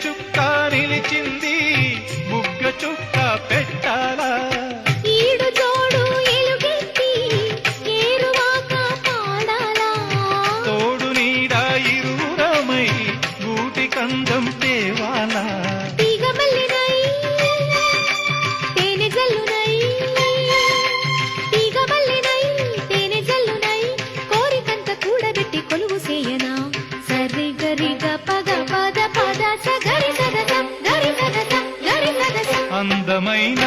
చుక్క నిలిచింది ముగ్గ చుక్క పెట్టాలా ఈడు జోడు ఎలుగెత్తి ఏరువాక పాడాలా తోడు నీడ ఇరువురమై గూటి కందం తేవాలా తీగ మల్లినై తేనె జల్లునై తీగ మల్లినై తేనె జల్లునై కోరికంత కూడబెట్టి కొలువు సేయనా సరి గరి గ పగ పద పద స గరి సగ స గరి సగ స గరి సగ స అందమైన